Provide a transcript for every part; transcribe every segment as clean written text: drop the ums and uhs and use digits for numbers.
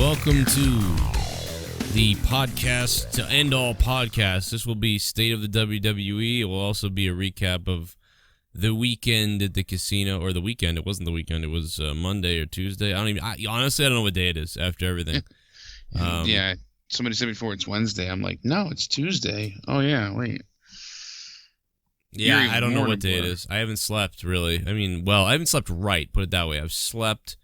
welcome to the podcast to end all podcasts. This will be State of the WWE. It will also be a recap of the weekend at the casino, or the weekend. It wasn't the weekend. It was Monday or Tuesday. Honestly, I don't know what day it is after everything. Yeah, somebody said before it's Wednesday. I'm like, no, it's Tuesday. Oh, yeah, wait. Yeah, I don't know what day it is. I haven't slept, really. I mean, well, I haven't slept right, put it that way. I've slept,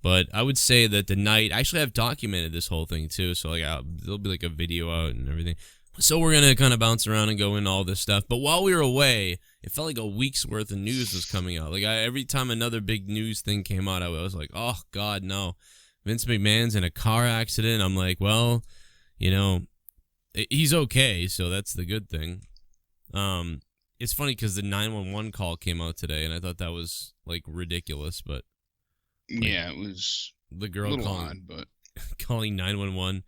but I would say that the night... Actually, I've documented this whole thing, too, so like there'll be like a video out and everything. So we're going to kind of bounce around and go into all this stuff. But while we were away, it felt like a week's worth of news was coming out. Like, every time another big news thing came out, I was like, oh, God, no. Vince McMahon's in a car accident. I'm like, well, you know, he's okay, so that's the good thing. It's funny because the 911 call came out today, and I thought that was, like, ridiculous, but... Like, yeah, it was the girl calling 911.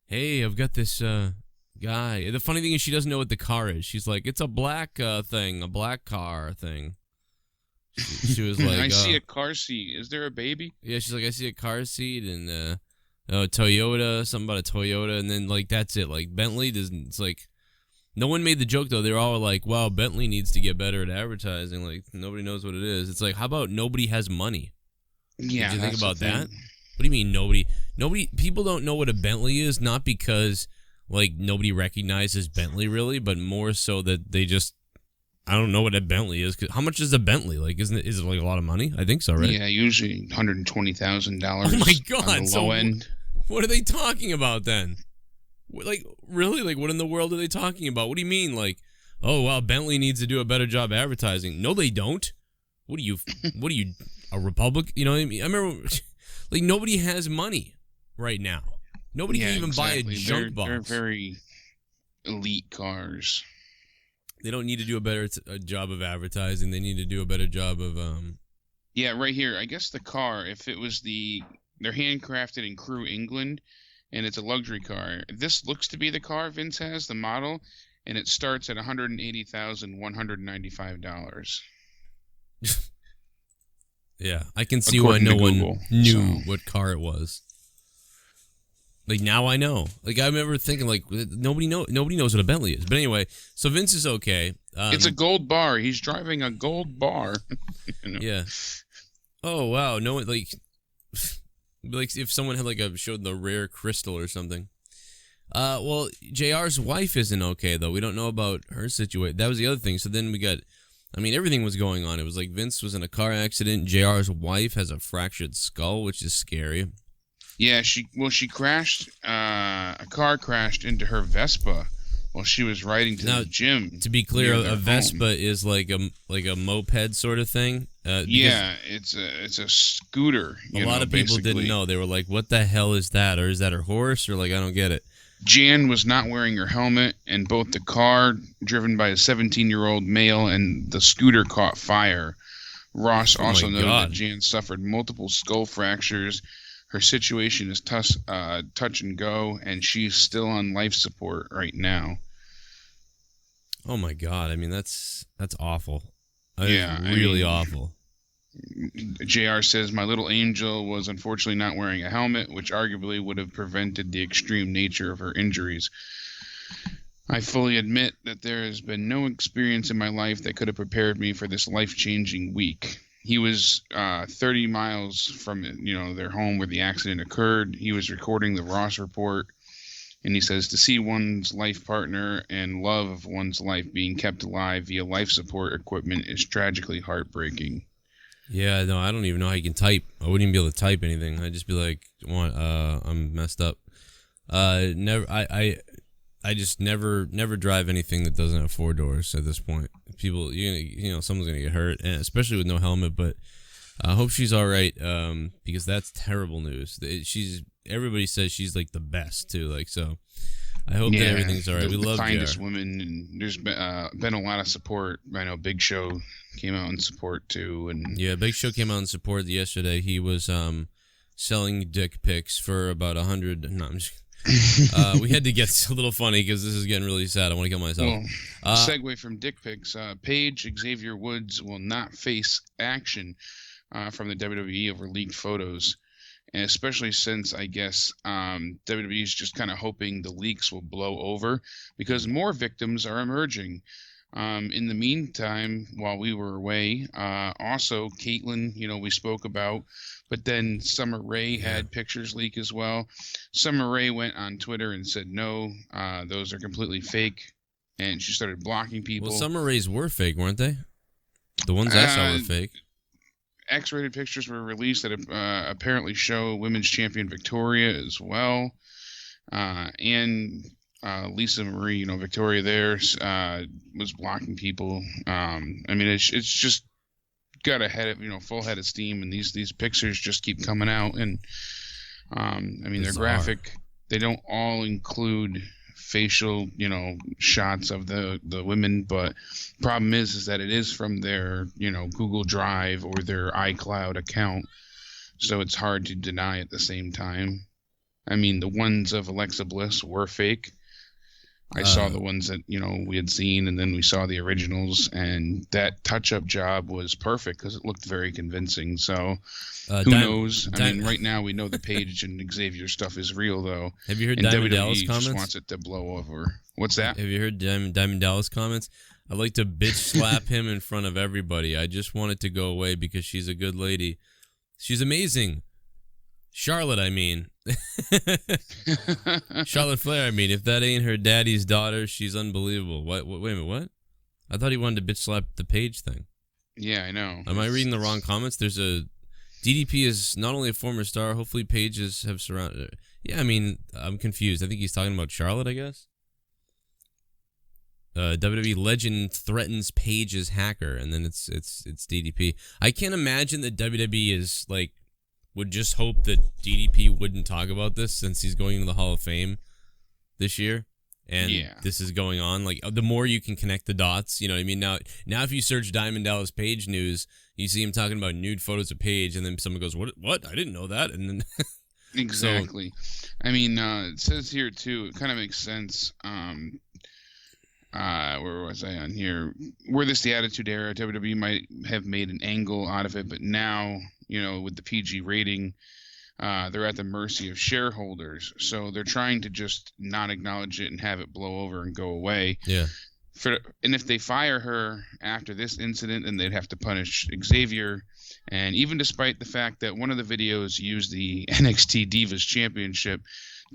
Hey, I've got this guy. The funny thing is she doesn't know what the car is. She's like, it's a black thing, a black car thing. She was like... I see a car seat. Is there a baby? Yeah, she's like, I see a car seat and Toyota, something about a Toyota, and then, like, that's it. Like, Bentley doesn't... It's like... No one made the joke, though. They were all like, wow, Bentley needs to get better at advertising. Like, nobody knows what it is. It's like, how about nobody has money? Yeah, did you think about that? What do you mean nobody? People don't know what a Bentley is, not because like nobody recognizes Bentley really, but more so that they just I don't know what a Bentley is. How much is a Bentley? Like, is it like a lot of money? I think so, right? Yeah, usually $120,000. Oh my God! On the low end. What are they talking about then? Like, really? Like, what in the world are they talking about? What do you mean? Like, oh wow, Bentley needs to do a better job advertising. No, they don't. What are you, a Republican? You know what I mean? I remember, like, nobody has money right now. Nobody can even buy a junk box. They're very elite cars. They don't need to do a better job of advertising. They need to do a better job of... Yeah, right here. I guess the car, if it was they're handcrafted in Crewe, England, and it's a luxury car. This looks to be the car Vince has, the model, and it starts at $180,195. Yeah, I can see why no one knew what car it was. Like, now I know. Like, I remember thinking, like, nobody knows what a Bentley is. But anyway, so Vince is okay. It's a gold bar. He's driving a gold bar. You know? Yeah. Oh, wow. No one, like if someone had, like, showed the rare crystal or something. Well, Jr's wife isn't okay, though. We don't know about her situation. That was the other thing. So then we got... I mean, everything was going on. It was like Vince was in a car accident. JR's wife has a fractured skull, which is scary. Yeah, she crashed. A car crashed into her Vespa while she was riding to the gym. To be clear, a Vespa is like a moped sort of thing. Yeah, it's a scooter. A lot of people didn't know. They were like, "What the hell is that?" Or is that her horse? Or like, I don't get it. Jan was not wearing her helmet, and both the car, driven by a 17-year-old male, and the scooter caught fire. Ross also noted that Jan suffered multiple skull fractures. Her situation is touch and go, and she's still on life support right now. Oh my God! I mean, that's awful. Really awful. JR says, my little angel was unfortunately not wearing a helmet, which arguably would have prevented the extreme nature of her injuries. I fully admit that there has been no experience in my life that could have prepared me for this life-changing week. He was 30 miles from their home where the accident occurred. He was recording the Ross report, and he says, to see one's life partner and love of one's life being kept alive via life support equipment is tragically heartbreaking. Yeah, no, I don't even know how you can type. I wouldn't even be able to type anything. I'd just be like, I'm messed up. I just never drive anything that doesn't have 4 doors at this point. People, someone's gonna get hurt, and especially with no helmet. But I hope she's all right, because that's terrible news. Everybody says she's like the best too, like so. I hope that everything's all right. We love the kindest woman, and there's been a lot of support. I know Big Show came out in support too, and yeah, Big Show came out in support yesterday. He was selling dick pics for about 100. No, I'm just we had to get a little funny because this is getting really sad. I want to kill myself. Well, segue from dick pics. Paige Xavier Woods will not face action from the WWE over leaked photos. and especially since I guess WWE is just kind of hoping the leaks will blow over because more victims are emerging. In the meantime, while we were away, also Caitlyn, we spoke about, but then Summer Rae had pictures leak as well. Summer Rae went on Twitter and said, no, those are completely fake. And she started blocking people. Well, Summer Rae's were fake, weren't they? The ones I saw were fake. X-rated pictures were released that apparently show women's champion Victoria as well. And Lisa Marie, Victoria there was blocking people. I mean, it's just got a head of, full head of steam, and these pictures just keep coming out. And I mean, they're graphic. They don't all include facial, shots of the women, but problem is that it is from their, Google Drive or their iCloud account, so it's hard to deny at the same time. I mean, the ones of Alexa Bliss were fake. I saw the ones that, we had seen, and then we saw the originals, and that touch-up job was perfect because it looked very convincing. So who knows? I mean, right now we know the Paige and Xavier stuff is real, though. Have you heard Diamond Dallas comments? Just wants it to blow over. What's that? Have you heard Diamond Dallas comments? I'd like to bitch slap him in front of everybody. I just want it to go away because she's a good lady. She's amazing. Charlotte, I mean. Charlotte Flair, I mean. If that ain't her daddy's daughter, she's unbelievable. What? Wait a minute, what? I thought he wanted to bitch slap the Paige thing. Yeah, I know. Am I reading the wrong comments? There's a... DDP is not only a former star, hopefully Paiges have surrounded her. Yeah, I mean, I'm confused. I think he's talking about Charlotte, I guess. WWE legend threatens Paige's hacker, and then it's DDP. I can't imagine that WWE is, like, would just hope that DDP wouldn't talk about this since he's going into the Hall of Fame this year. And this is going on. Like, the more you can connect the dots, you know what I mean? Now if you search Diamond Dallas Page news, you see him talking about nude photos of Paige, and then someone goes, What? I didn't know that. And then exactly. So, I mean, it says here, too, it kind of makes sense. Where was I on here? Were this the Attitude Era, WWE might have made an angle out of it, but now, with the PG rating, they're at the mercy of shareholders. So they're trying to just not acknowledge it and have it blow over and go away. Yeah. And if they fire her after this incident, then they'd have to punish Xavier. And even despite the fact that one of the videos used the NXT Divas Championship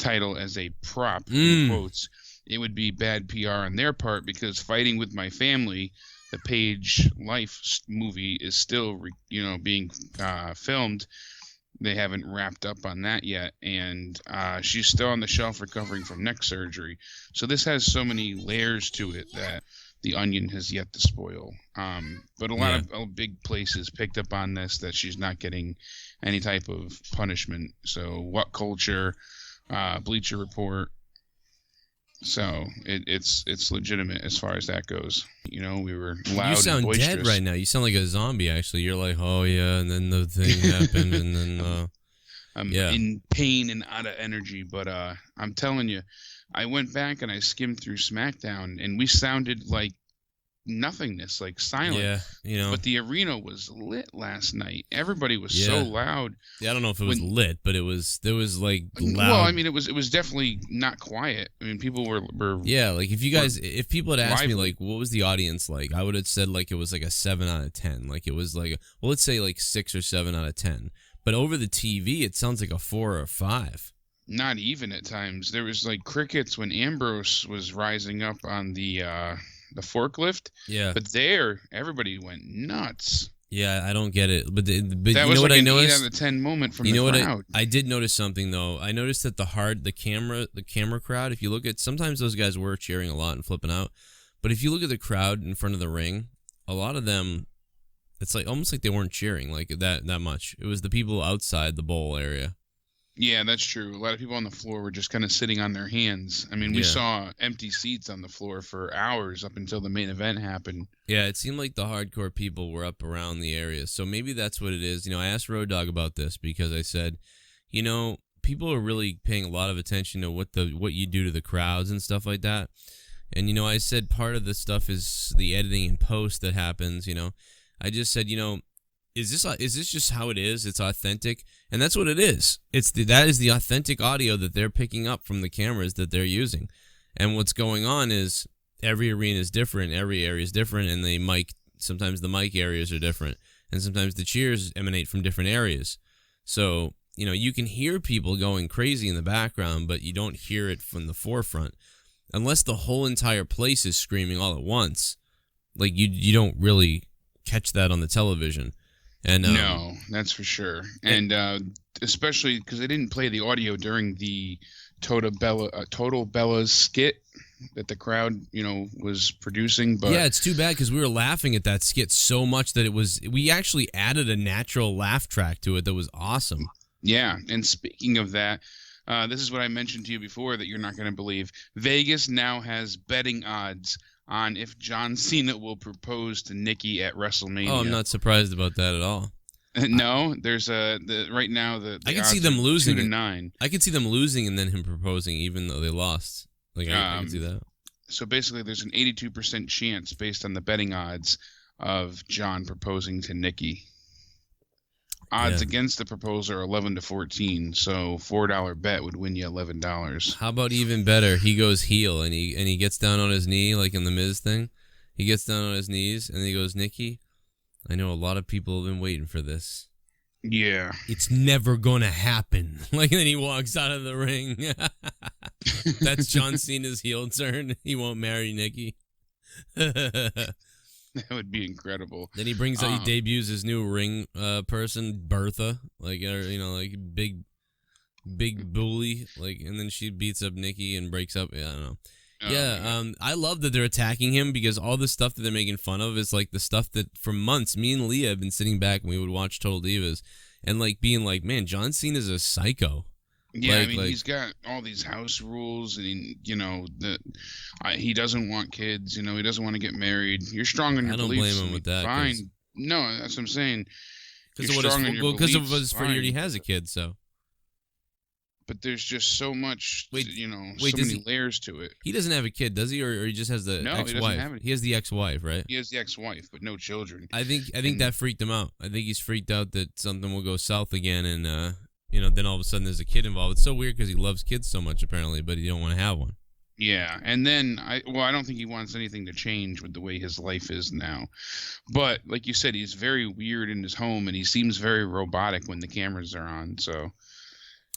title as a prop, in quotes, it would be bad PR on their part because Fighting With My Family, the Paige Life movie, is still, being filmed. They haven't wrapped up on that yet, and she's still on the shelf recovering from neck surgery. So this has so many layers to it that the onion has yet to spoil. But a lot of big places picked up on this, that she's not getting any type of punishment. So What Culture, Bleacher Report. So it's legitimate as far as that goes. We were loud. You sound and boisterous. dead right now. You sound like a zombie. Actually, you're like, oh yeah, and then the thing happened, and then I'm in pain and out of energy. But I'm telling you, I went back and I skimmed through SmackDown, and we sounded like nothingness, like silent. Yeah, But the arena was lit last night. Everybody was so loud. Yeah, I don't know if it was lit, but there was like loud. Well, I mean, it was definitely not quiet. I mean, people were like if people had asked me like what was the audience like, I would have said like it was like a 7 out of 10. Like it was like let's say like 6 or 7 out of 10. But over the TV, it sounds like a 4 or 5. Not even at times. There was like crickets when Ambrose was rising up on the forklift. Yeah. But there, everybody went nuts. Yeah, I don't get it. But that you was know like what I an noticed? 8 out of 10 moment from the crowd. I did notice something though. I noticed that the camera crowd, if you look at, sometimes those guys were cheering a lot and flipping out. But if you look at the crowd in front of the ring, a lot of them, it's like almost like they weren't cheering like that much. It was the people outside the bowl area. Yeah, that's true. A lot of people on the floor were just kind of sitting on their hands. I mean, we saw empty seats on the floor for hours up until the main event happened. Yeah, it seemed like the hardcore people were up around the area. So maybe that's what it is. I asked Road Dogg about this because I said, people are really paying a lot of attention to what you do to the crowds and stuff like that. And, I said part of the stuff is the editing and post that happens, I just said, is this just how it is? It's authentic, and that's what it is. That is the authentic audio that they're picking up from the cameras that they're using. And what's going on is every arena is different, every area is different, and sometimes the mic areas are different, and sometimes the cheers emanate from different areas. So, you can hear people going crazy in the background, but you don't hear it from the forefront. Unless the whole entire place is screaming all at once. Like, you don't really catch that on the television. And no, that's for sure. And especially because they didn't play the audio during the Total Bella's skit that the crowd, was producing. But yeah, it's too bad because we were laughing at that skit so much that we actually added a natural laugh track to it that was awesome. Yeah, and speaking of that, this is what I mentioned to you before that you're not going to believe. Vegas now has betting odds on if John Cena will propose to Nikki at WrestleMania. Oh, I'm not surprised about that at all. No, there's right now the I can see them losing 2-9. I can see them losing and then him proposing, even though they lost. Like I can see that. So basically, there's an 82% chance based on the betting odds of John proposing to Nikki. Odds against the proposal are 11-14, so $4 bet would win you $11. How about even better? He goes heel and he gets down on his knee like in the Miz thing. He gets down on his knees and he goes, "Nikki, I know a lot of people have been waiting for this. Yeah, it's never gonna happen." Like, and then he walks out of the ring. That's John Cena's heel turn. He won't marry Nikki. That would be incredible. Then he brings out, he debuts his new ring person, Bertha, like big bully, like, and then she beats up Nikki and breaks up. Yeah, I don't know. I love that they're attacking him because all the stuff that they're making fun of is like the stuff that for months me and Leah have been sitting back and we would watch Total Divas and like being like, man, John Cena's a psycho. Yeah, he's got all these house rules, and he doesn't want kids. He doesn't want to get married. You're strong on your beliefs. I don't blame him with that. Fine. No, that's what I'm saying. Because of his he already has a kid, so. But there's just so much, so many layers to it. He doesn't have a kid, does he? Or he just has the ex-wife? He doesn't have it. He has the ex-wife, right? He has the ex-wife, but no children. I think that freaked him out. I think he's freaked out that something will go south again, and then all of a sudden there's a kid involved. It's so weird because he loves kids so much apparently, but he don't want to have one. Yeah, and then I don't think he wants anything to change with the way his life is now. But like you said, he's very weird in his home, and he seems very robotic when the cameras are on. So.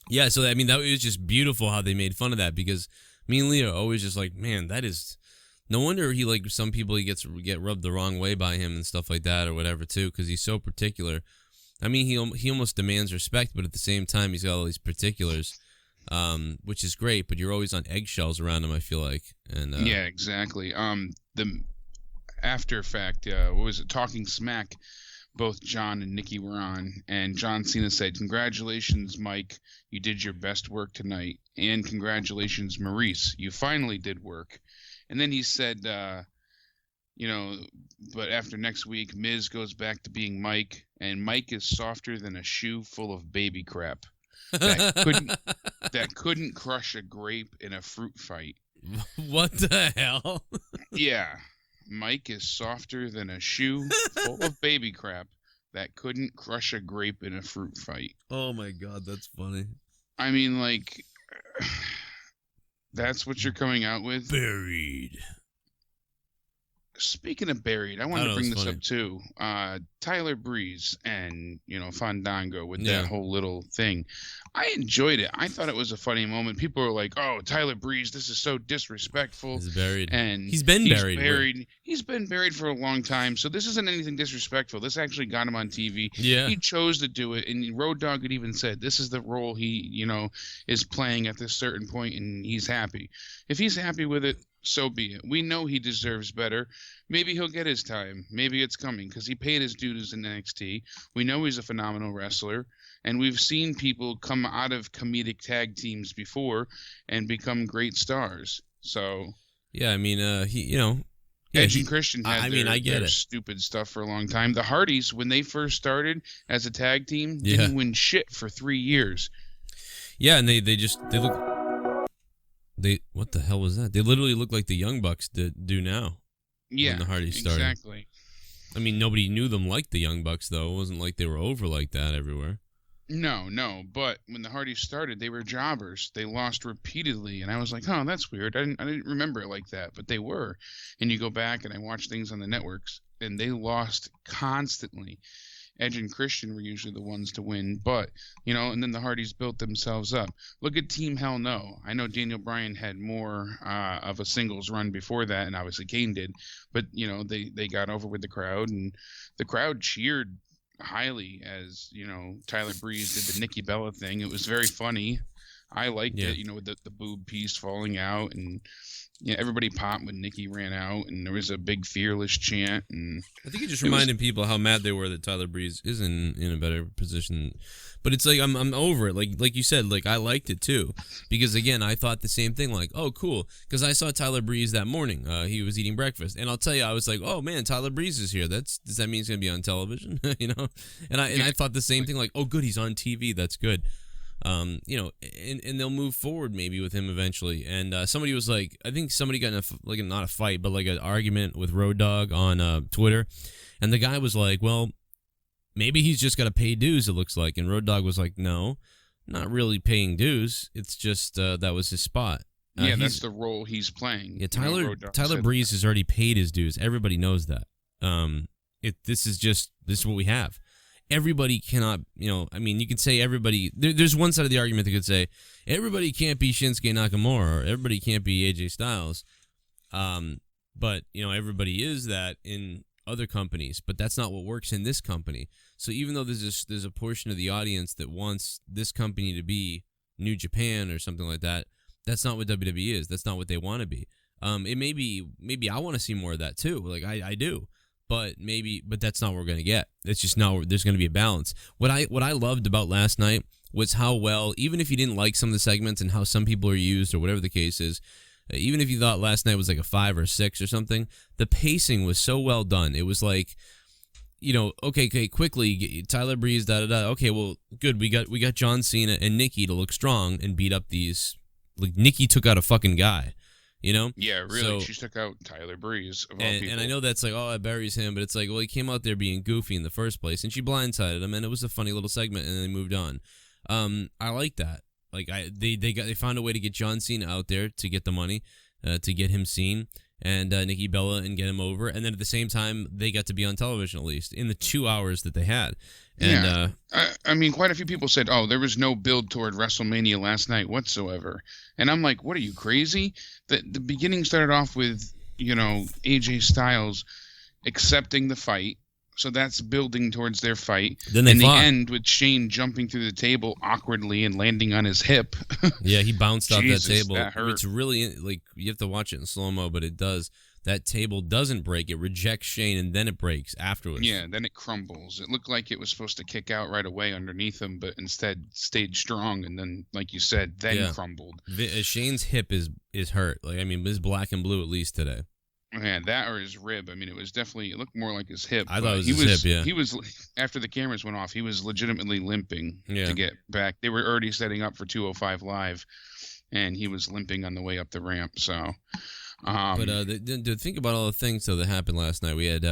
Yeah, so that was just beautiful how they made fun of that because me and Leah are always just like, man, that is no wonder he like some people get rubbed the wrong way by him and stuff like that or whatever too because he's so particular. I mean, he almost demands respect, but at the same time he's got all these particulars, which is great. But you're always on eggshells around him. I feel like, and yeah, exactly. The after fact, what was it? Talking Smack. Both John and Nikki were on, and John Cena said, "Congratulations, Mike. You did your best work tonight. And congratulations, Maurice. You finally did work." And then he said, but after next week, Miz goes back to being Mike, and Mike is softer than a shoe full of baby crap. That couldn't crush a grape in a fruit fight. What the hell? Yeah. Mike is softer than a shoe full of baby crap that couldn't crush a grape in a fruit fight. Oh my God, that's funny. I mean, like, that's what you're coming out with? Buried. Speaking of buried, I wanted to bring this up too. Tyler Breeze and, Fandango with that whole little thing. I enjoyed it. I thought it was a funny moment. People were like, "Oh, Tyler Breeze, this is so disrespectful." He's buried. And he's been buried. He's been buried for a long time, so this isn't anything disrespectful. This actually got him on TV. Yeah. He chose to do it, and Road Dogg had even said, this is the role he, is playing at this certain point, and he's happy. If he's happy with it, so be it. We know he deserves better. Maybe he'll get his time. Maybe it's coming because he paid his dues in NXT. We know he's a phenomenal wrestler, and we've seen people come out of comedic tag teams before and become great stars. So yeah, I mean, Edge and Christian had I get their it. stupid stuff for a long time. The Hardys, when they first started as a tag team, didn't win shit for 3 years. Yeah, and they look. What the hell was that? They literally look like the Young Bucks do now. Yeah, when the Hardys started. Exactly. I mean, nobody knew them like the Young Bucks, though. It wasn't like they were over like that everywhere. No. But when the Hardys started, they were jobbers. They lost repeatedly, and I was like, "Oh, that's weird. I didn't remember it like that." But they were. And you go back and I watch things on the networks, and they lost constantly. Edge and Christian were usually the ones to win, but and then the Hardys built themselves up. Look at Team Hell No. I know Daniel Bryan had more of a singles run before that, and obviously KANE did, but they got over with the crowd, and the crowd cheered highly as Tyler Breeze did the Nikki Bella thing. It was very funny. I liked it, with the boob piece falling out, and everybody popped when Nikki ran out, and there was a big fearless chant. And I think it just reminded people how mad they were that Tyler Breeze is in a better position. But it's like I'm over it. Like you said, like I liked it too, because again I thought the same thing. Like, oh cool, because I saw Tyler Breeze that morning. He was eating breakfast, and I'll tell you, I was like, oh man, Tyler Breeze is here. Does that mean he's gonna be on television? And I thought the same thing. Like, oh good, he's on TV. That's good. And they'll move forward maybe with him eventually. And somebody was like, I think somebody got in not a fight, but like an argument with Road Dogg on Twitter, and the guy was like, well, maybe he's just got to pay dues, it looks like. And Road Dogg was like, no, not really paying dues. It's just that was his spot. That's the role he's playing. Yeah, Tyler Breeze has already paid his dues. Everybody knows that. This is what we have. Everybody cannot, I mean, you can say everybody, there's one side of the argument that could say, everybody can't be Shinsuke Nakamura, or everybody can't be AJ Styles, but, everybody is that in other companies, but that's not what works in this company. So even though there's a portion of the audience that wants this company to be New Japan or something like that, that's not what WWE is. That's not what they want to be. It maybe I want to see more of that too, like I do. But that's not what we're going to get. It's just not, there's going to be a balance. What I loved about last night was how well, even if you didn't like some of the segments and how some people are used or whatever the case is, even if you thought last night was like a 5 or a 6 or something, the pacing was so well done. It was like, okay, quickly, Tyler Breeze, da-da-da. Okay, well, good. We got John Cena and Nikki to look strong and beat up these, like, Nikki took out a fucking guy. Yeah, really. So, she took out Tyler Breeze of all people. And I know that's like, oh, it buries him, but it's like, well, he came out there being goofy in the first place, and she blindsided him, and it was a funny little segment, and then they moved on. I like that. Like they found a way to get John Cena out there to get the money, to get him seen, and Nikki Bella and get him over, and then at the same time they got to be on television at least in the 2 hours that they had. And I mean, quite a few people said, "Oh, there was no build toward WrestleMania last night whatsoever," and I'm like, "What are you, crazy?" The beginning started off with AJ Styles accepting the fight, so that's building towards their fight. Then they fought. The end with Shane jumping through the table awkwardly and landing on his hip. Yeah, he bounced off that table. That hurt. It's really like you have to watch it in slow mo, but it does. That table doesn't break. It rejects Shane, and then it breaks afterwards. Yeah, then it crumbles. It looked like it was supposed to kick out right away underneath him, but instead stayed strong, and then, like you said, then crumbled. Shane's hip is hurt. Like, I mean, it's black and blue at least today. Yeah, that or his rib. I mean, it looked more like his hip. I thought it was his hip, yeah. He was, after the cameras went off, he was legitimately limping to get back. They were already setting up for 205 Live, and he was limping on the way up the ramp, so... But to think about all the things that happened last night, we had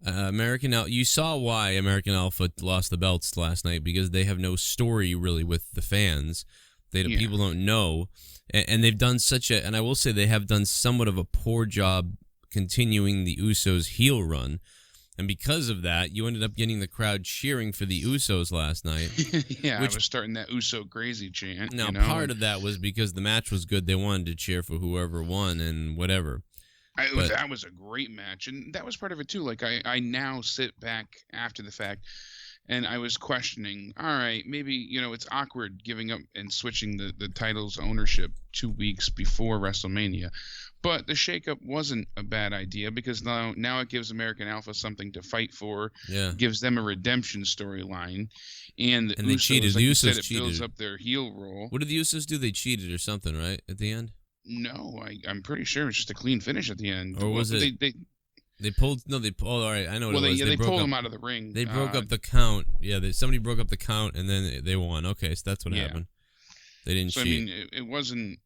American Alpha. You saw why American Alpha lost the belts last night, because they have no story really with the fans. People don't know, and they've done and I will say they have done somewhat of a poor job continuing the Usos heel run. And because of that, you ended up getting the crowd cheering for the Usos last night. Yeah, I was starting that Uso crazy chant. Now, part of that was because the match was good. They wanted to cheer for whoever won and whatever. That was a great match, and that was part of it too. Like I now sit back after the fact, and I was questioning, all right, maybe, it's awkward giving up and switching the title's ownership 2 weeks before WrestleMania. But the shakeup wasn't a bad idea, because now it gives American Alpha something to fight for. Yeah. Gives them a redemption storyline. And they cheated. Like the Usos said, it cheated. builds up their heel role. What did the Usos do? They cheated or something, right, at the end? No, I'm pretty sure it was just a clean finish at the end. Or was it... They pulled. No, they pulled. All right, I know what it was. They pulled him out of the ring. They broke up the count. Yeah, somebody broke up the count, and then they won. Okay, so that's what happened. They didn't cheat. I mean, it wasn't.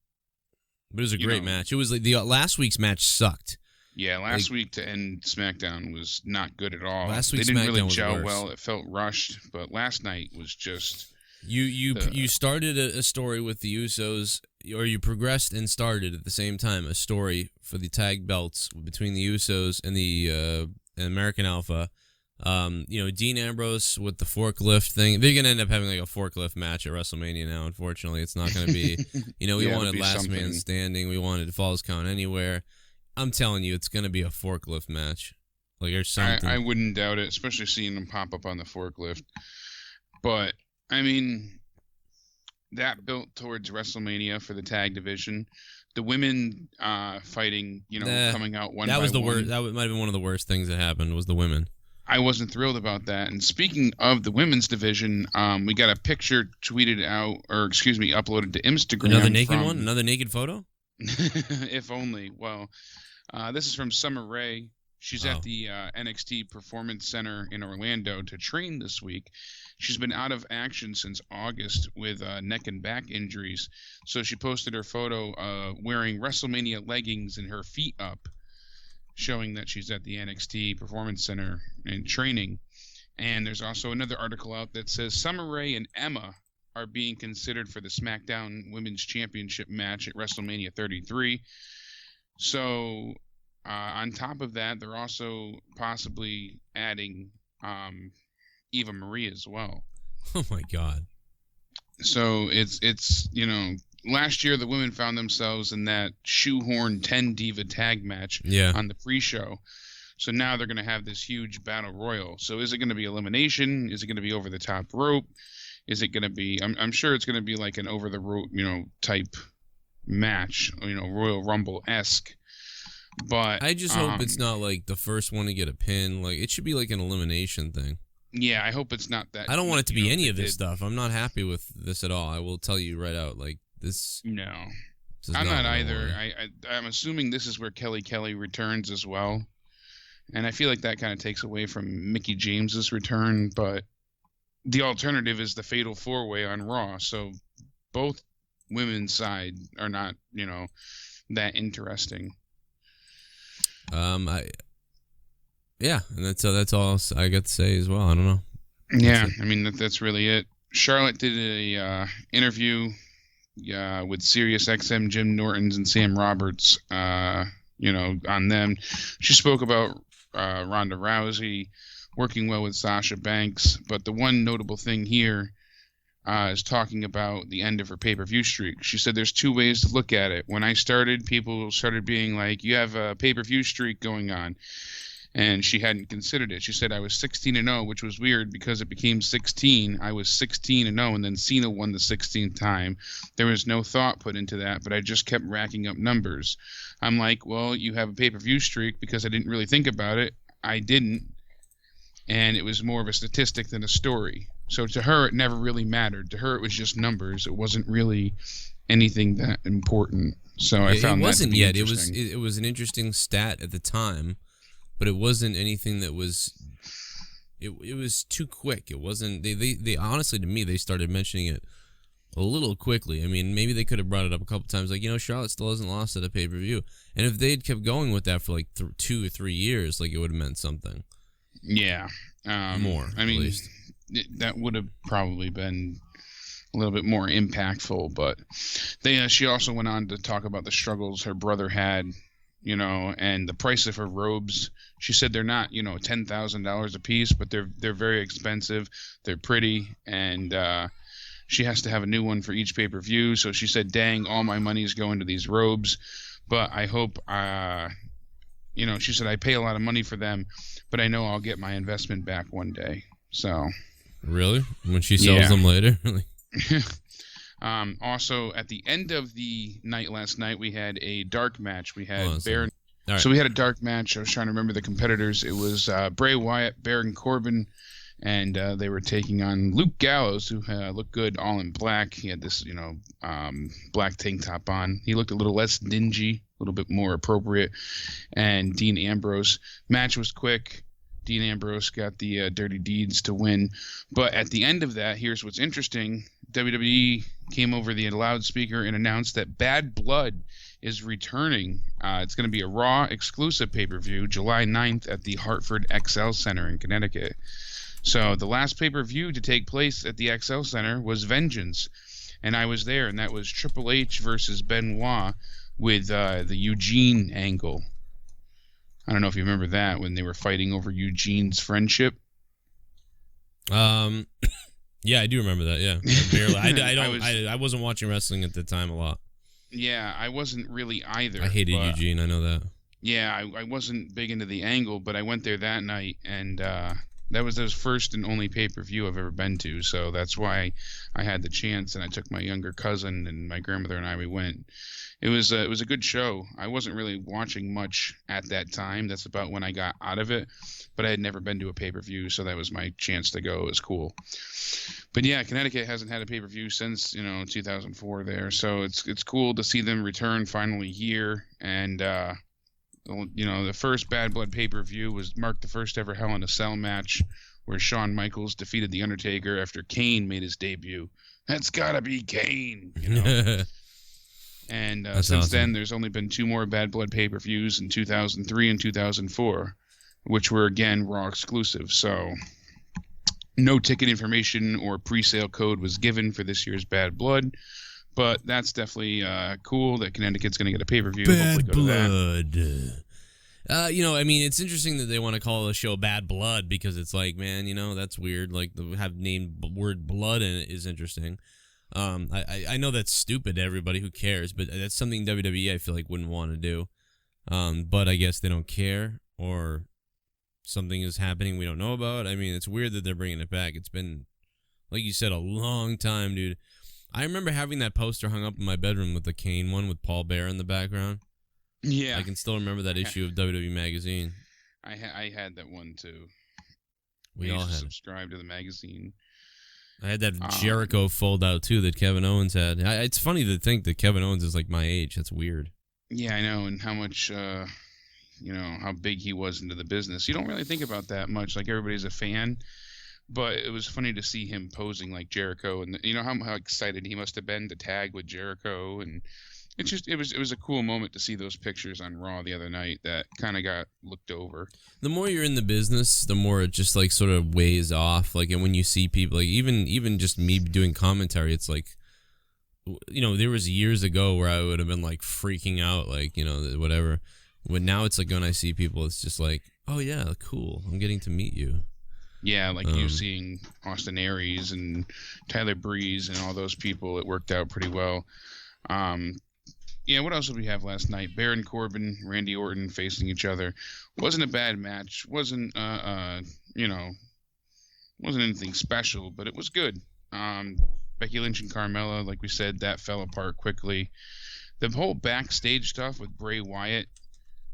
But it was a great match. It was like the last week's match sucked. Yeah, last week to end SmackDown was not good at all. Last They week's didn't SmackDown really was gel worse. well. It felt rushed, but last night was just... You started a story with the Usos, or you progressed and started at the same time a story for the tag belts between the Usos and the American Alpha. Dean Ambrose with the forklift thing. They're gonna end up having like a forklift match at WrestleMania now. Unfortunately, it's not gonna be. We wanted last man standing. We wanted Falls Count Anywhere. I'm telling you, it's gonna be a forklift match, or something. I wouldn't doubt it, especially seeing them pop up on the forklift. But I mean, that built towards WrestleMania for the tag division. The women fighting, coming out one by one. That was the worst. That might have been one of the worst things that happened. Was the women. I wasn't thrilled about that. And speaking of the women's division, we got a picture uploaded to Instagram. Another naked one? Another naked photo? If only. Well, this is from Summer Rae. She's at the NXT Performance Center in Orlando to train this week. She's been out of action since August with neck and back injuries. So she posted her photo wearing WrestleMania leggings and her feet up, showing that she's at the NXT Performance Center in training. And there's also another article out that says Summer Rae and Emma are being considered for the SmackDown Women's Championship match at WrestleMania 33. So on top of that, they're also possibly adding EVA Marie as well. Oh my God. So it's last year the women found themselves in that shoehorn 10 diva tag match on the pre-show. So now they're going to have this huge battle royal. So is it going to be elimination? Is it going to be over the top rope? Is it going to be I'm sure it's going to be like an over the rope, type match, Royal Rumble-esque. But I just hope it's not like the first one to get a pin. Like, it should be like an elimination thing. Yeah, I hope it's not that. I don't want it to be any of this stuff. I'm not happy with this at all. I will tell you right out. Like, this. No. This I'm not either. I'm assuming this is where Kelly returns as well. And I feel like that kind of takes away from Mickie James's return. But the alternative is the Fatal 4-Way on Raw. So both women's side are not, that interesting. And that's all I got to say as well. I don't know. Yeah, I mean that's really it. Charlotte did a interview with SiriusXM, Jim Norton's and Sam Roberts. On them. She spoke about Ronda Rousey working well with Sasha Banks, but the one notable thing here is talking about the end of her pay-per-view streak. She said there's two ways to look at it. When I started, people started being like, you have a pay-per-view streak going on. And she hadn't considered it. She said, I was 16-0, which was weird because it became 16. I was 16-0, and then Cena won the 16th time. There was no thought put into that, but I just kept racking up numbers. I'm like, well, you have a pay-per-view streak because I didn't really think about it. I didn't. And it was more of a statistic than a story. So to her, it never really mattered. To her, it was just numbers. It wasn't really anything that important. So I found that to be interesting. It was an interesting stat at the time. But it wasn't anything that was. It was too quick. It wasn't. They honestly, to me, they started mentioning it a little quickly. I mean, maybe they could have brought it up a couple times, like, Charlotte still hasn't lost at a pay per view, and if they had kept going with that for like 2 or 3 years, like, it would have meant something. Yeah, more. I mean, at least. That would have probably been a little bit more impactful. But she also went on to talk about the struggles her brother had. And the price of her robes. She said they're not, $10,000 a piece, but they're very expensive. They're pretty, and she has to have a new one for each pay-per-view. So she said, dang, all my money is going to these robes. But I hope, she said, I pay a lot of money for them, but I know I'll get my investment back one day. So. Really? When she sells them later? Also, at the end of the night last night, we had a dark match. We had Baron. Right. So we had a dark match. I was trying to remember the competitors. It was Bray Wyatt, Baron Corbin, and they were taking on Luke Gallows, who looked good all in black. He had this, black tank top on. He looked a little less dingy, a little bit more appropriate. And Dean Ambrose. Match was quick. Dean Ambrose got the Dirty Deeds to win. But at the end of that, here's what's interesting. WWE came over the loudspeaker and announced that Bad Blood is returning. It's going to be a Raw exclusive pay-per-view July 9th at the Hartford XL Center in Connecticut. So the last pay-per-view to take place at the XL Center was Vengeance, and I was there, and that was Triple H versus Benoit with the Eugene angle. I don't know if you remember that, when they were fighting over Eugene's friendship. Yeah, I do remember that. Yeah, barely. I wasn't watching wrestling at the time a lot. Yeah, I wasn't really either. I hated Eugene. I know that. Yeah, I wasn't big into the angle, but I went there that night, and that was his first and only pay-per-view I've ever been to, so that's why I had the chance, and I took my younger cousin and my grandmother and we went. It was a good show. I wasn't really watching much at that time. That's about when I got out of it, but I had never been to a pay-per-view, so that was my chance to go. It was cool. But yeah, Connecticut hasn't had a pay-per-view since 2004 there, so it's cool to see them return finally here. And the first Bad Blood pay-per-view marked the first ever Hell in a Cell match, where Shawn Michaels defeated The Undertaker after KANE made his debut. That's gotta be KANE, And since awesome. then, there's only been 2 more Bad Blood pay-per-views in 2003 and 2004, which were, again, Raw exclusive. So no ticket information or pre-sale code was given for this year's Bad Blood, but that's definitely cool that Connecticut's going to get a pay-per-view. Bad Blood. It's interesting that they want to call the show Bad Blood, because it's like, man, that's weird. Like, to have named word blood in it is interesting. I know that's stupid to everybody who cares, but that's something WWE I feel like wouldn't want to do. But I guess they don't care, or something is happening we don't know about. I mean, it's weird that they're bringing it back. It's been, like you said, a long time, dude. I remember having that poster hung up in my bedroom with the KANE one with Paul Bear in the background. Yeah. I can still remember that issue of WWE Magazine. I had that one, too. We all had subscribe to the magazine. I had that Jericho fold-out, too, that Kevin Owens had. It's funny to think that Kevin Owens is, like, my age. That's weird. Yeah, I know, and how much, how big he was into the business. You don't really think about that much. Like, everybody's a fan. But it was funny to see him posing like Jericho, and how excited he must have been to tag with Jericho, and it was a cool moment to see those pictures on Raw the other night that kind of got looked over. The more you're in the business, the more it just like sort of weighs off. Like, and when you see people, like even just me doing commentary, it's like, there was years ago where I would have been like freaking out, like whatever. But now it's like when I see people, it's just like, oh yeah, cool, I'm getting to meet you. Yeah, like you seeing Austin Aries and Tyler Breeze and all those people, it worked out pretty well. What else did we have last night? Baron Corbin, Randy Orton facing each other. Wasn't a bad match. Wasn't anything special, but it was good. Becky Lynch and Carmella, like we said, that fell apart quickly. The whole backstage stuff with Bray Wyatt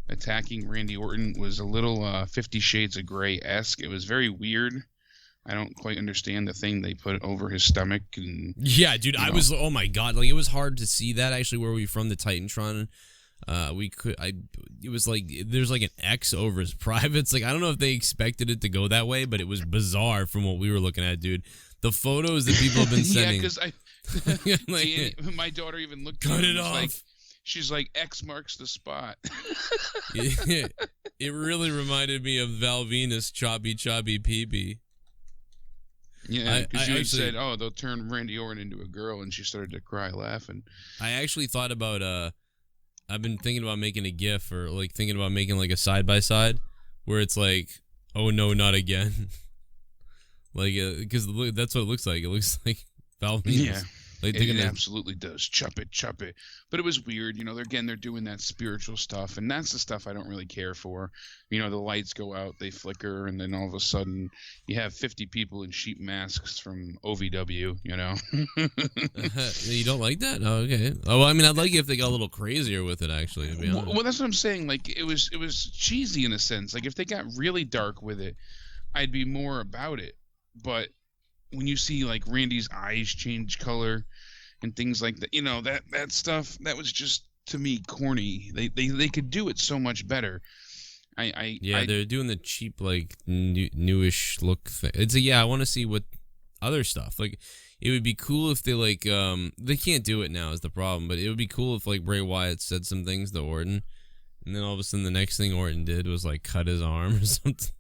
attacking Randy Orton was a little 50 Shades of Grey-esque. It was very weird. I don't quite understand the thing they put over his stomach. And yeah, dude, I was, oh my god, like, it was hard to see that, actually, where we from, the Titantron. It was like, there's like an X over his privates. Like, I don't know if they expected it to go that way, but it was bizarre from what we were looking at, dude. The photos that people have been sending. Yeah, because my daughter even looked at it off. She's like, X marks the spot. It really reminded me of Val Venus, Choppy Pee-Pee. Yeah, because you had said, they'll turn Randy Orton into a girl, and she started to cry laughing. I actually thought about, I've been thinking about making a GIF, or like thinking about making like a side-by-side, where it's like, oh no, not again. Like, because that's what it looks like. It looks like Val Venus. Yeah. Like, it absolutely does. Chop it. But it was weird. They're doing that spiritual stuff, and that's the stuff I don't really care for. The lights go out, they flicker, and then all of a sudden you have 50 people in sheep masks from OVW, You don't like that? Oh, okay. Oh, well, I mean, I'd like it if they got a little crazier with it, actually, to be honest. Well, that's what I'm saying. Like, it was cheesy in a sense. Like, if they got really dark with it, I'd be more about it. But when you see like Randy's eyes change color and things like that, that stuff, that was just, to me, corny. They could do it so much better. They're doing the cheap, like, newish look thing. I want to see what other stuff, like, it would be cool if they like they can't do it now is the problem, but it would be cool if like Bray Wyatt said some things to Orton, and then all of a sudden the next thing Orton did was like cut his arm or something.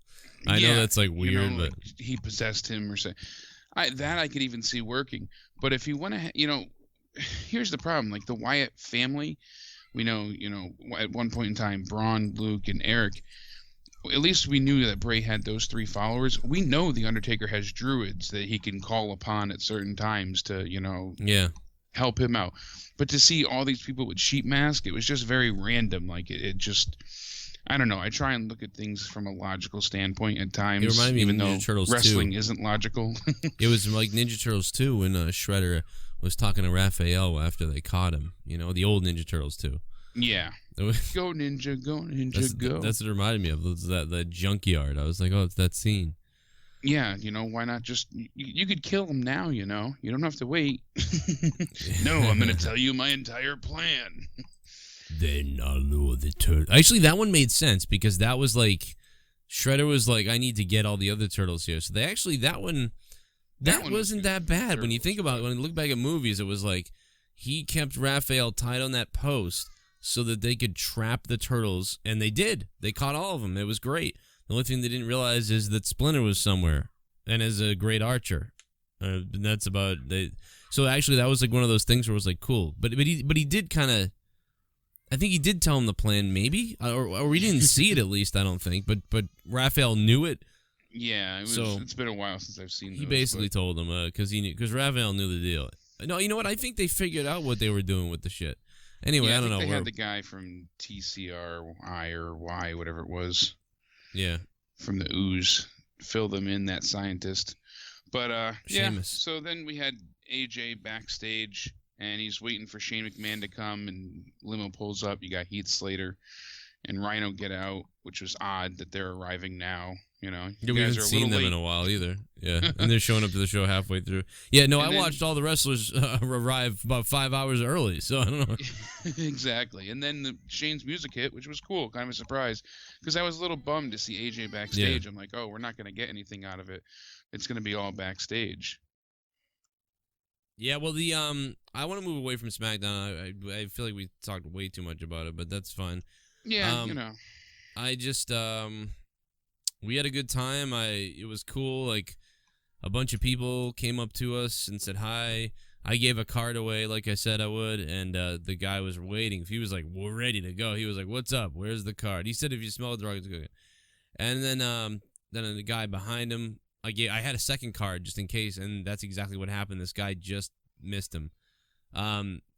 I know that's like weird, but he possessed him or something. I could even see working. But if you want to, here's the problem. Like the Wyatt family, we know, at one point in time, Braun, Luke, and Eric. At least we knew that Bray had those 3 followers. We know the Undertaker has druids that he can call upon at certain times to, help him out. But to see all these people with sheep masks, it was just very random. Like it just, I don't know. I try and look at things from a logical standpoint at times. It reminded me even of though Ninja Turtles wrestling 2. isn't logical. It was like Ninja Turtles 2 when Shredder was talking to Raphael after they caught him. The old Ninja Turtles 2. Yeah. Go ninja, go. That's what it reminded me of. That junkyard. I was like, oh, it's that scene. Yeah, why not just... You could kill him now, You don't have to wait. No, I'm going to tell you my entire plan. Then I'll lure the turtle. Actually, that one made sense because that was like... Shredder was like, I need to get all the other turtles here. So they actually... That one wasn't that bad. When you think about it, when you look back at movies, it was like... He kept Raphael tied on that post so that they could trap the turtles, and they did. They caught all of them. It was great. The only thing they didn't realize is that Splinter was somewhere, and is a great archer. And that's about it. So actually, that was like one of those things where it was like cool. But he did kind of. I think he did tell him the plan, maybe, or we didn't see it at least. I don't think, but Raphael knew it. Yeah, it's been a while since I've seen. He basically told him because Raphael knew the deal. No, you know what? I think they figured out what they were doing with the shit. Anyway, I don't know. They had the guy from TCRI or Y, whatever it was. Yeah. From the ooze. Fill them in, that scientist. But, yeah. So then we had AJ backstage, and he's waiting for Shane McMahon to come, and limo pulls up. You got Heath Slater and Rhino get out, which was odd that they're arriving now. We haven't seen them in a while either. Yeah, and they're showing up to the show halfway through. Yeah, no, I watched all the wrestlers arrive about 5 hours early, so I don't know. Exactly. And then Shane's music hit, which was cool, kind of a surprise, because I was a little bummed to see AJ backstage. Yeah. I'm like, oh, we're not going to get anything out of it. It's going to be all backstage. Yeah, well, I want to move away from SmackDown. I feel like we talked way too much about it, but that's fine. Yeah, I just we had a good time. It was cool. Like a bunch of people came up to us and said hi. I gave a card away like I said I would, and the guy was waiting. He was like, we're ready to go. He was like, what's up? Where's the card? He said if you smell a drug, it's good. And then the guy behind him, I had a second card just in case, and that's exactly what happened. This guy just missed him.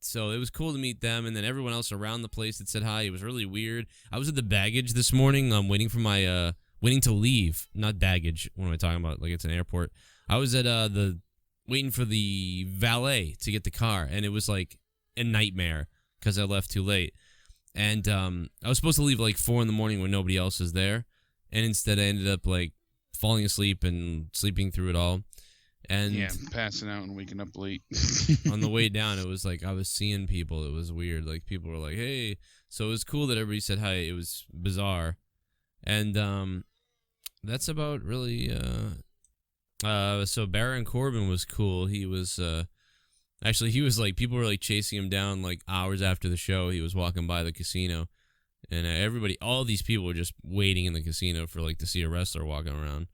So it was cool to meet them, and then everyone else around the place that said hi. It was really weird. I was at the baggage this morning. I'm waiting for my waiting to leave. Not baggage. What am I talking about? Like it's an airport. I was at waiting for the valet to get the car, and it was like a nightmare because I left too late. And I was supposed to leave like 4 a.m. when nobody else is there, and instead I ended up like falling asleep and sleeping through it all. And yeah, passing out and waking up late. On the way down, it was like I was seeing people. It was weird. Like people were like, "Hey," so it was cool that everybody said hi. It was bizarre, and that's about really. So Baron Corbin was cool. He was actually he was like people were like chasing him down like hours after the show. He was walking by the casino, and everybody, all these people were just waiting in the casino for like to see a wrestler walking around.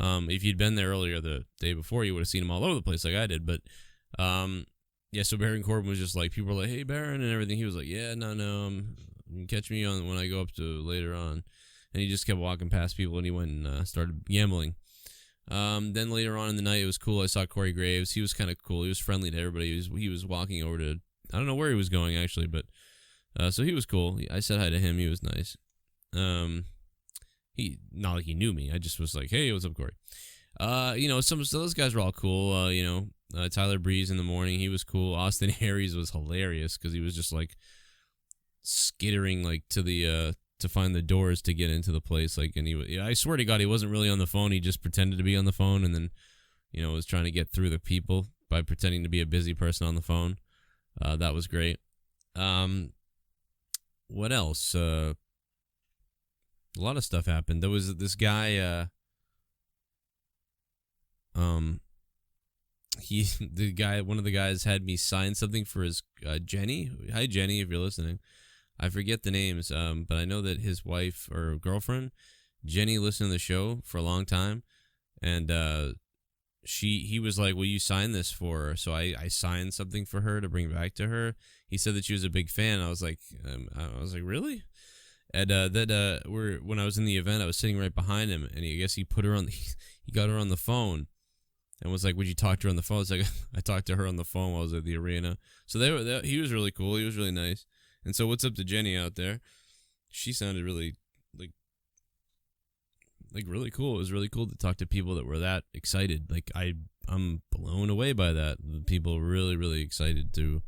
If you'd been there earlier the day before, you would have seen him all over the place like I did. But, yeah, so Baron Corbin was just like, people were like, hey, Baron, and everything. He was like, yeah, no, you can catch me on when I go up to later on. And he just kept walking past people, and he went and started gambling. Then later on in the night, it was cool. I saw Corey Graves. He was kind of cool. He was friendly to everybody. He was walking over to, I don't know where he was going, actually, but, so he was cool. I said hi to him. He was nice. He not like he knew me. I just was like, "Hey, what's up, Corey?" Some of those guys were all cool. Tyler Breeze in the morning, he was cool. Austin Aries was hilarious because he was just like skittering like to the to find the doors to get into the place. Like, and I swear to God, he wasn't really on the phone. He just pretended to be on the phone, and then was trying to get through the people by pretending to be a busy person on the phone. That was great. What else? A lot of stuff happened. There was this guy, one of the guys had me sign something for his Jenny. Hi Jenny, if you're listening. I forget the names, but I know that his wife or girlfriend, Jenny, listened to the show for a long time, and he was like, "Will you sign this for her?" So I signed something for her to bring back to her. He said that she was a big fan. I was like, really? And when I was in the event, I was sitting right behind him, and I guess he put her on. He got her on the phone, and was like, "Would you talk to her on the phone?" It's like I talked to her on the phone while I was at the arena. So he was really cool. He was really nice. And so what's up to Jenny out there? She sounded really like really cool. It was really cool to talk to people that were that excited. Like I'm blown away by that. People really, really excited to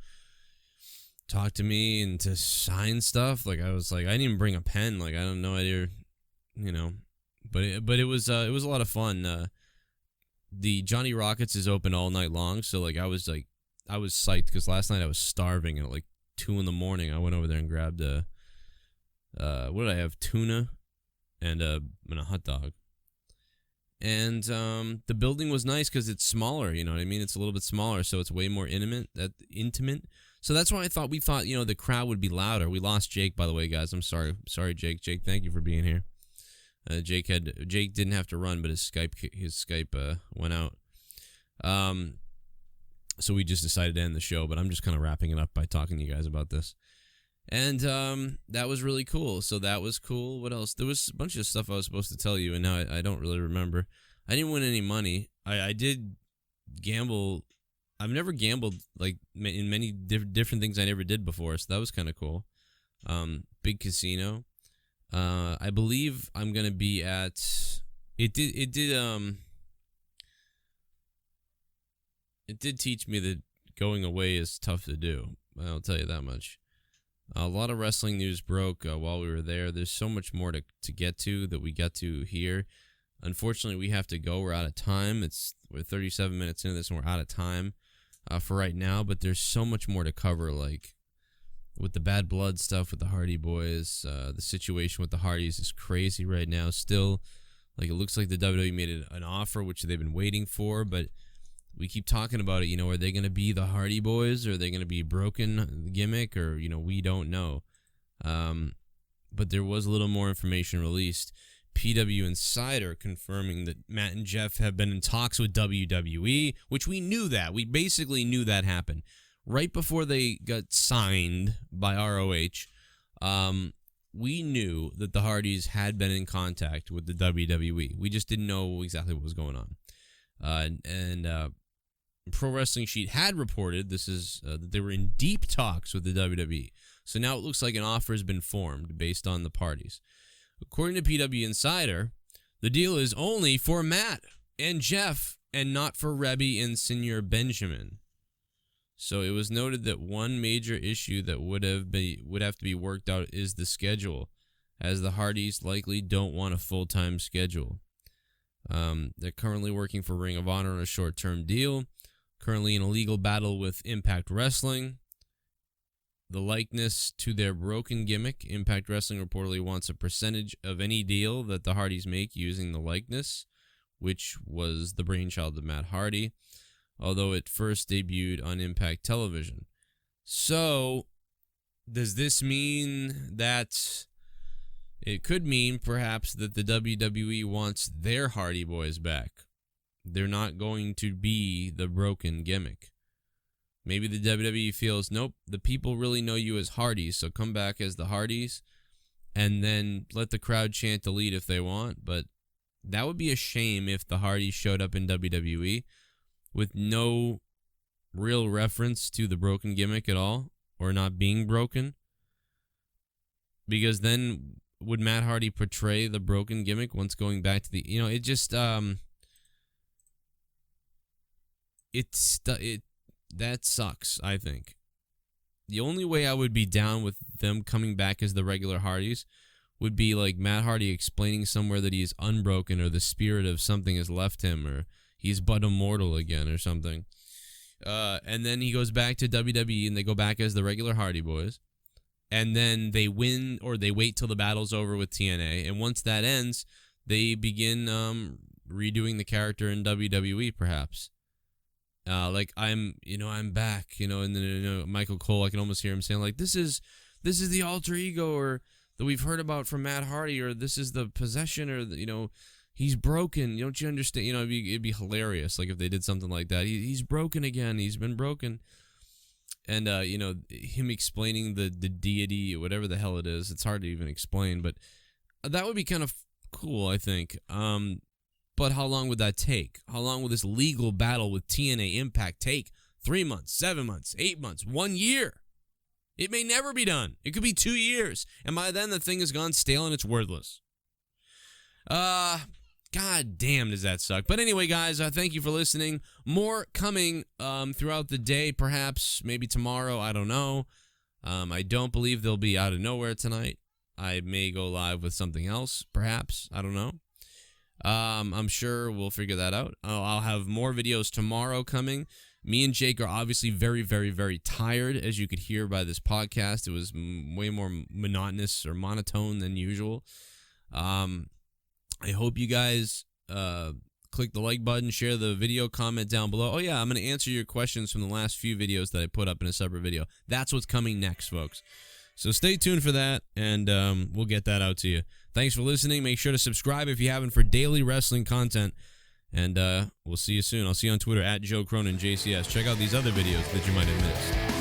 talk to me and to sign stuff. Like I was like, I didn't even bring a pen. Like I don't know idea, but it was a lot of fun. The Johnny Rockets is open all night long. So like I was psyched because last night I was starving and at like 2 a.m. I went over there and grabbed what did I have? Tuna and a hot dog. And the building was nice because it's smaller, you know what I mean? It's a little bit smaller, so it's way more intimate. So that's why we thought, the crowd would be louder. We lost Jake, by the way, guys. I'm sorry. Sorry, Jake. Jake, thank you for being here. Jake didn't have to run, but his Skype went out. So we just decided to end the show, but I'm just kind of wrapping it up by talking to you guys about this. And that was really cool. So that was cool. What else? There was a bunch of stuff I was supposed to tell you, and now I don't really remember. I didn't win any money. I did gamble. I've never gambled like in many different things I never did before, so that was kind of cool. Big casino. I believe I'm gonna be at. It did teach me that going away is tough to do. I'll tell you that much. A lot of wrestling news broke while we were there. There's so much more to get to that we got to here. Unfortunately, we have to go. We're out of time. We're 37 minutes into this, and we're out of time for right now. But there's so much more to cover, like with the bad blood stuff with the Hardy Boys. The situation with the Hardys is crazy right now. Still, like it looks like the WWE made an offer, which they've been waiting for, but we keep talking about it, are they going to be the Hardy Boys, or are they going to be broken gimmick, or, we don't know. But there was a little more information released. PW Insider confirming that Matt and Jeff have been in talks with WWE, which we knew that. We basically knew that happened. Right before they got signed by ROH, we knew that the Hardys had been in contact with the WWE. We just didn't know exactly what was going on. Pro Wrestling Sheet had reported that they were in deep talks with the WWE. So now it looks like an offer has been formed based on the parties. According to PW Insider, the deal is only for Matt and Jeff and not for Rebby and Senior Benjamin. So it was noted that one major issue that would have to be worked out is the schedule, as the Hardys likely don't want a full-time schedule. They're currently working for Ring of Honor on a short-term deal, currently in a legal battle with Impact Wrestling. The likeness to their broken gimmick, Impact Wrestling reportedly wants a percentage of any deal that the Hardys make using the likeness, which was the brainchild of Matt Hardy, although it first debuted on Impact Television. So, does this mean that it could mean perhaps that the WWE wants their Hardy Boys back? They're not going to be the broken gimmick. Maybe the WWE feels, nope, the people really know you as Hardys, so come back as the Hardys, and then let the crowd chant the lead if they want. But that would be a shame if the Hardys showed up in WWE with no real reference to the broken gimmick at all, or not being broken. Because then would Matt Hardy portray the broken gimmick once going back to the, it just, that sucks, I think. The only way I would be down with them coming back as the regular Hardys would be like Matt Hardy explaining somewhere that he's unbroken, or the spirit of something has left him, or he's but immortal again or something. And then he goes back to WWE and they go back as the regular Hardy Boys. And then they win, or they wait till the battle's over with TNA. And once that ends, they begin redoing the character in WWE, perhaps. Like I'm back, and then Michael Cole, I can almost hear him saying like, this is the alter ego, or that we've heard about from Matt Hardy, or this is the possession, or he's broken. Don't you understand? It'd be hilarious, like if they did something like that. He's broken again. He's been broken, and him explaining the deity, whatever the hell it is. It's hard to even explain, but that would be kind of cool, I think. But how long would that take? How long will this legal battle with TNA Impact take? 3 months, 7 months, 8 months, 1 year? It may never be done. It could be 2 years. And by then, the thing has gone stale and it's worthless. God damn, does that suck. But anyway, guys, thank you for listening. More coming throughout the day, perhaps, maybe tomorrow. I don't know. I don't believe they'll be out of nowhere tonight. I may go live with something else, perhaps. I don't know. I'm sure we'll figure that out. I'll have more videos tomorrow coming. Me and Jake are obviously very, very, very tired, as you could hear by this podcast. It was way more monotonous or monotone than usual. I hope you guys click the like button, share the video, comment down below. Oh, yeah, I'm going to answer your questions from the last few videos that I put up in a separate video. That's what's coming next, folks. So stay tuned for that, and we'll get that out to you. Thanks for listening. Make sure to subscribe if you haven't for daily wrestling content. And we'll see you soon. I'll see you on Twitter at Joe Cronin JCS. Check out these other videos that you might have missed.